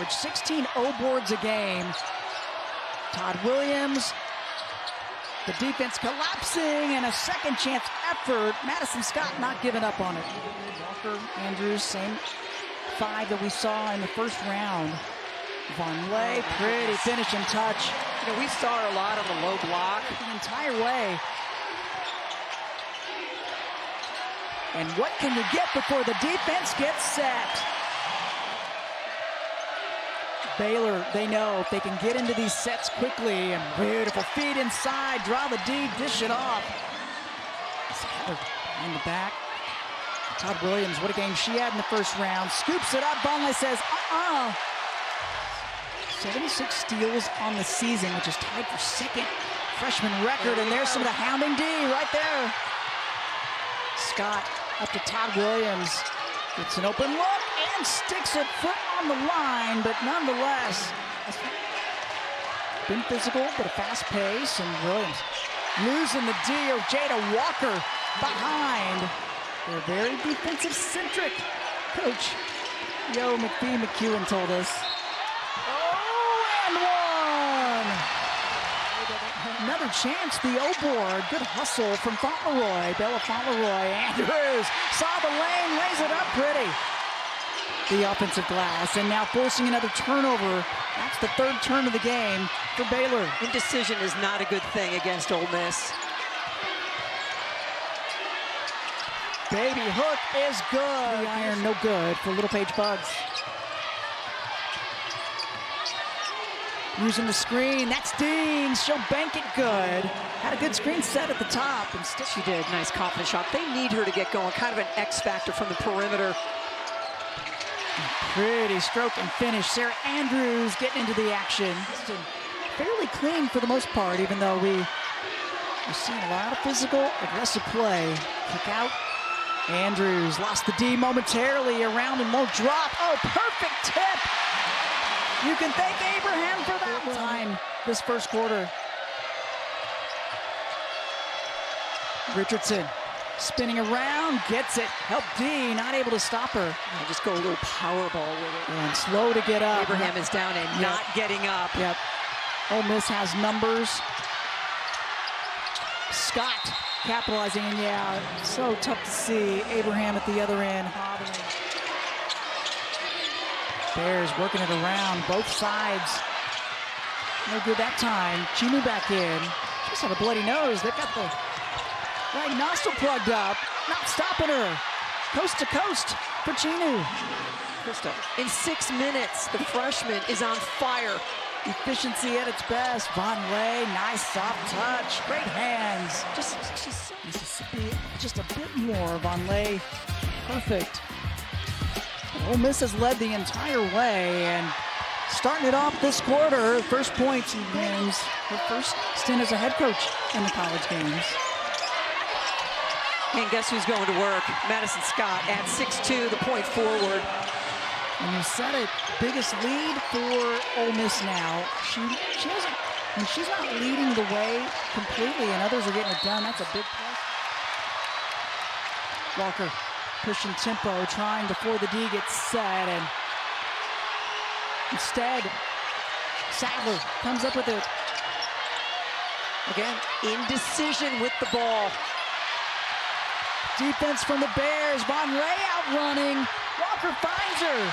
average, 16 O boards a game. Todd Williams, the defense collapsing, and a second chance effort. Madison Scott not giving up on it. Walker, Andrews, same 5 that we saw in the first round. Vonleh, pretty finishing touch. You know, we saw her a lot on the low block. The entire way. And what can you get before the defense gets set? Baylor, they know if they can get into these sets quickly, and beautiful feed inside, draw the D, dish it off. Sadler in the back. Todd Williams, what a game she had in the first round. Scoops it up, Vonleh says, 76 steals on the season, which is tied for second freshman record, and there's some of the hounding D right there. Scott up to Todd Williams, gets an open look and sticks it foot on the line, but nonetheless, been physical, but a fast pace, and Williams losing the D, or Jada Walker behind. They're very defensive-centric, Coach Yo McKeown told us. Another chance, the O board. Good hustle from Fauntleroy. Bella Fauntleroy. Andrews saw the lane, lays it up pretty. The offensive glass, and now forcing another turnover. That's the 3rd turn of the game for Baylor. Indecision is not a good thing against Ole Miss. Baby hook is good. The iron no good for Little Page Bugs. Using the screen, that's Deans, she'll bank it good. Had a good screen set at the top. And she did, nice confident shot. They need her to get going, kind of an X factor from the perimeter. Pretty stroke and finish. Sarah Andrews getting into the action. Fairly clean for the most part, even though we're seeing a lot of physical, aggressive play. Kick out. Andrews lost the D momentarily, around and won't drop. Oh, perfect tip. You can thank Abraham for that time this first quarter. Richardson spinning around, gets it. Help D, not able to stop her. Yeah, just go a little power ball with it. And slow to get up. Abraham is down and not getting up. Yep. Ole Miss has numbers. Scott capitalizing, and yeah, so tough to see. Abraham at the other end, hobbling. Bears working it around, both sides. No good that time. Chinu back in. She's had a bloody nose. They've got the right nostril plugged up. Not stopping her. Coast to coast for Chinu. Krista, in 6 minutes, the freshman is on fire. Efficiency at its best. Vonleh, nice soft touch. Great hands. Just Mississippi, just a bit more. Vonleh, perfect. Ole Miss has led the entire way, and starting it off this quarter, first points and wins her first stint as a head coach in the college games. And guess who's going to work? Madison Scott at 6'2", the point forward. And you said it, biggest lead for Ole Miss now. She hasn't, when she's not leading the way completely and others are getting it done, that's a big plus. Walker pushing tempo, trying before the D gets set, and instead, Sadler comes up with it. Again, indecision with the ball. Defense from the Bears, Vonleh outrunning. Walker finds her.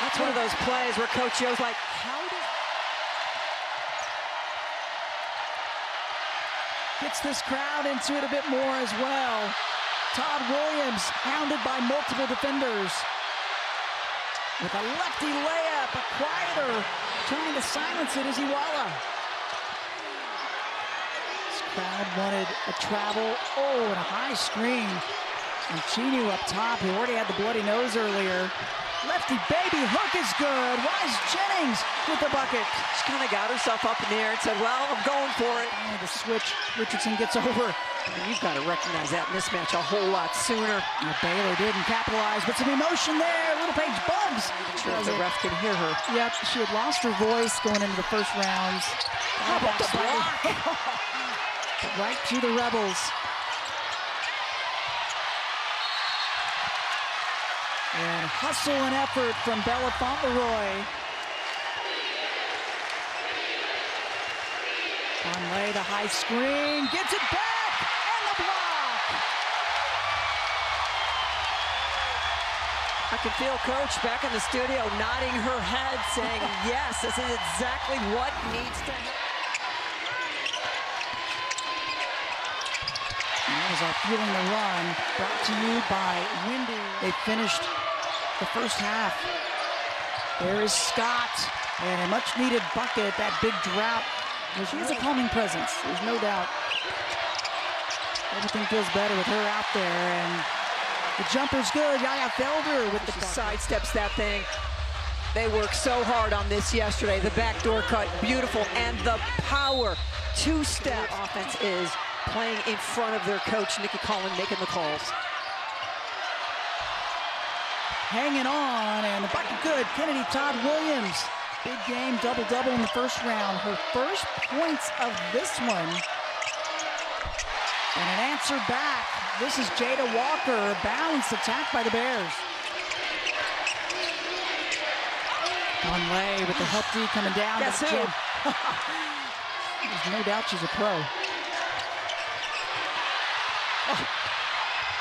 That's one of those plays where Coach Yo's like, how did... Gets this crowd into it a bit more as well. Todd Williams hounded by multiple defenders. With a lefty layup, a quieter, trying to silence it is Iwala. This crowd wanted a travel. Oh, and a high screen. And Chinu up top, who already had the bloody nose earlier. Lefty baby hook is good. Wise Jennings with the bucket. She kind of got herself up in the air and said, well, I'm going for it. Finally the switch, Richardson gets over. And you've got to recognize that mismatch a whole lot sooner. Now Baylor didn't capitalize, but some emotion there. Little Page Bugs. Sure the ref can hear her. Yep, she had lost her voice going into the first rounds. How about the block? Right to the Rebels. And hustle and effort from Bella Fauntleroy. Vonleh, the high screen, gets it back, and the block! I can feel Coach back in the studio nodding her head, saying, yes, this is exactly what needs to happen. That is our Feeling the Run, brought to you by Windy. They finished the first half. There is Scott, and a much-needed bucket, that big drought. Well, she has a calming presence, there's no doubt. Everything feels better with her out there, and the jumper's good. Yaya Felder with the She bucket. sidesteps that thing. They worked so hard on this yesterday. The backdoor cut, beautiful, and the power. Two-step offense is playing in front of their coach, Nikki Collin, making the calls. Hanging on, and the bucket good. Kennedy Todd Williams. Big game, double-double in the first round. Her first points of this one. And an answer back. This is Jada Walker. Balanced attack by the Bears. Vonleh with the help D coming down. Guess who? There's no doubt she's a pro. Oh,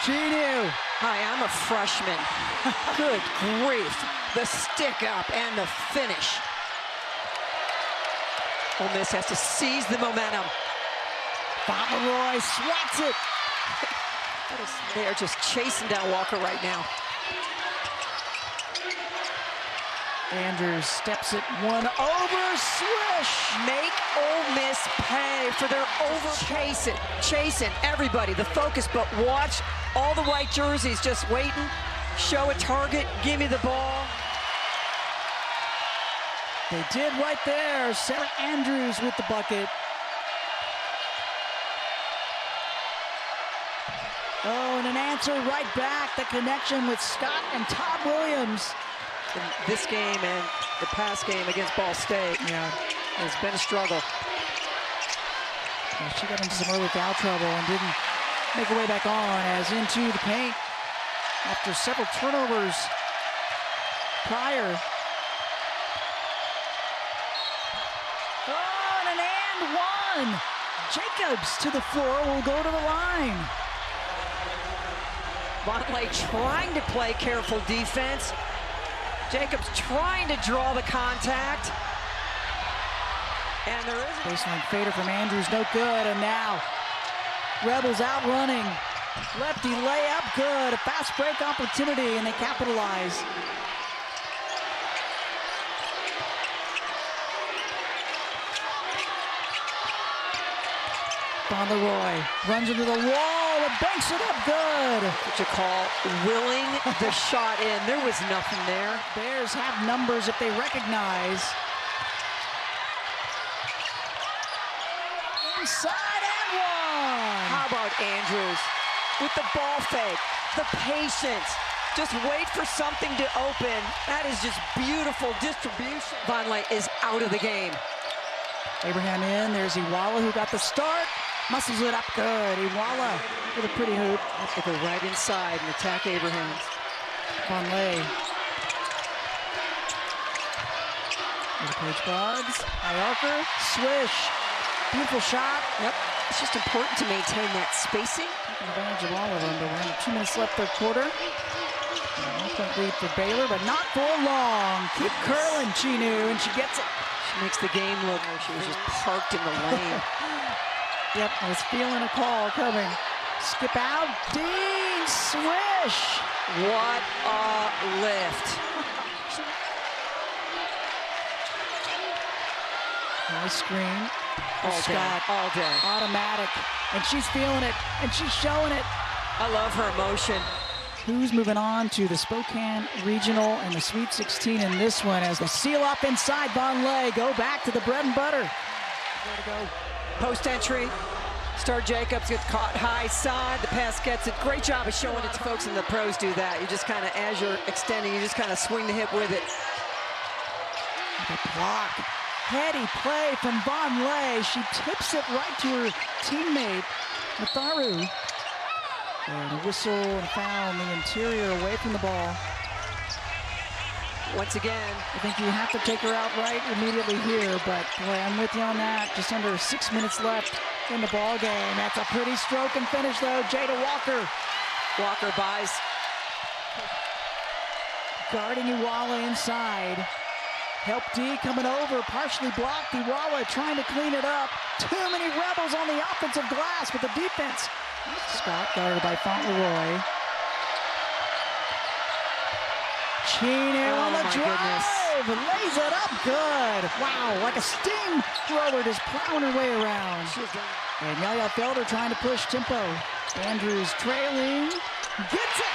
Chinu. Hi, I'm a freshman. Good grief. The stick up and the finish. Ole Miss has to seize the momentum. Fauntleroy swats it. They are just chasing down Walker right now. Andrews steps it one over, swish. Make Ole Miss pay for their chasing everybody, the focus, but watch all the white jerseys just waiting. Show a target, give me the ball. They did right there. Sarah Andrews with the bucket. Oh, and an answer right back. The connection with Scott and Todd Williams. In this game and the past game against Ball State, Yeah. has been a struggle. Well, she got into some early foul trouble and didn't make her way back on as into the paint after several turnovers prior. Oh, and an and one. Jacobs to the floor, will go to the line. Vonleh trying to play careful defense. Jacobs trying to draw the contact. And there is Baseline fader from Andrews, no good, and now Rebels out running. Lefty layup, good. A fast break opportunity, and they capitalize. Fauntleroy runs into the wall and banks it up, good. what you call willing the shot in. There was nothing there. Bears have numbers if they recognize. Inside and one. How about Andrews with the ball fake, the patience. Just wait for something to open. That is just beautiful distribution. Vonleh is out of the game. Abraham in, there's Iwala who got the start. Muscles it up good. Iwala with a pretty hoop. Have to go right inside and attack Abraham. Vonleh. With the coach guards. Iarker, swish. Beautiful shot. Yep, it's just important to maintain that spacing. Taking advantage of all of them, but we're under 2 minutes left third quarter. 1-point lead for Baylor, but not for long. Keep curling, Chinu, and she gets it. She makes the game look like she was just parked in the lane. Yep, I was feeling a call coming. Skip out, Dean, swish. What a lift. Nice screen. All day, Scott. all day. Automatic, and she's feeling it, and she's showing it. I love her emotion. Who's moving on to the Spokane Regional and the Sweet 16 in this one as they seal up inside Vonleh, go back to the bread and butter. Way to go. Post entry. Star Jacobs gets caught high side. The pass gets it. Great job of showing it to folks in the pros do that. You just kind of, as you're extending, you just kind of swing the hip with it. The block. Heady play from Vonleh. She tips it right to her teammate, Matharu. And a whistle and a foul in the interior away from the ball. Once again, I think you have to take her out right immediately here, but boy, I'm with you on that. Just under 6 minutes left in the ball game. That's a pretty stroke and finish, though. Jada Walker. Walker buys. Guarding Iwala inside. Help D coming over, partially blocked. Iwala trying to clean it up. Too many rebels on the offensive glass with the defense. Scott guarded by Fauntleroy. Chino on the drive. Lays it up good. Wow, like a steamroller just plowing her way around. And Yaya Felder trying to push tempo. Andrews trailing. Gets it.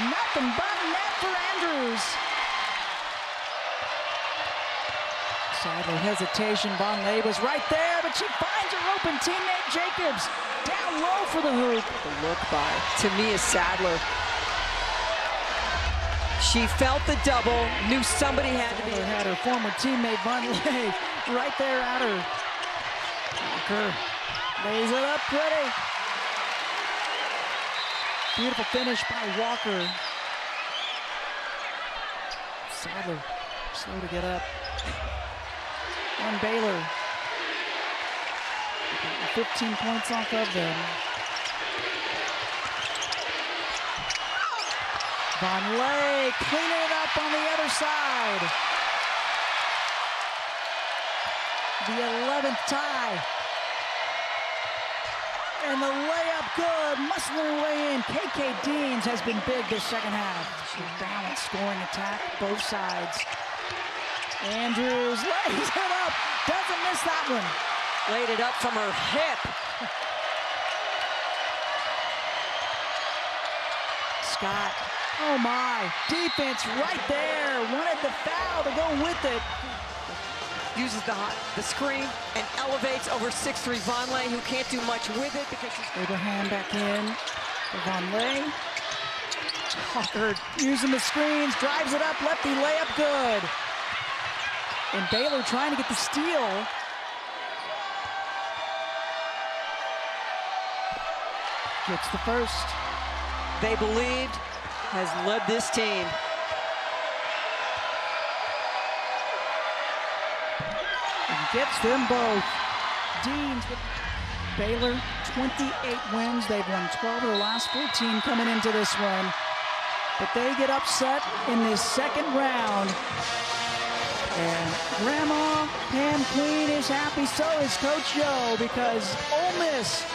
Nothing but net for Andrews. Sadly, hesitation. Vonleh was right there, but she finds her open teammate Jacobs. Down low for the hoop. The look by Tamia Sadler. She felt the double, knew somebody had to be. Had her former teammate Vonleh right there at her. Walker lays it up pretty. Beautiful finish by Walker. Sadler slow to get up. And Baylor. 15 points off of them. Vonleh cleaning it up on the other side. The 11th tie. And the layup good, muscling her way in. KK Deans has been big this second half. She's balanced scoring attack, both sides. Andrews lays it up, doesn't miss that one. Laid it up from her hip. Scott, oh my, defense right there. Wanted the foul to go with it. Uses the screen and elevates over 6'3" Vonleh, who can't do much with it because she's... Abraham back in for Vonleh. Walker using the screens, drives it up, lefty layup good. And Baylor trying to get the steal. Gets the first. They believed has led this team. And gets them both. Deans with Baylor, 28 wins. They've won 12 of the last 14 coming into this one. But they get upset in this second round. And Grandma Pam Queen is happy, so is Coach Yo, because Ole Miss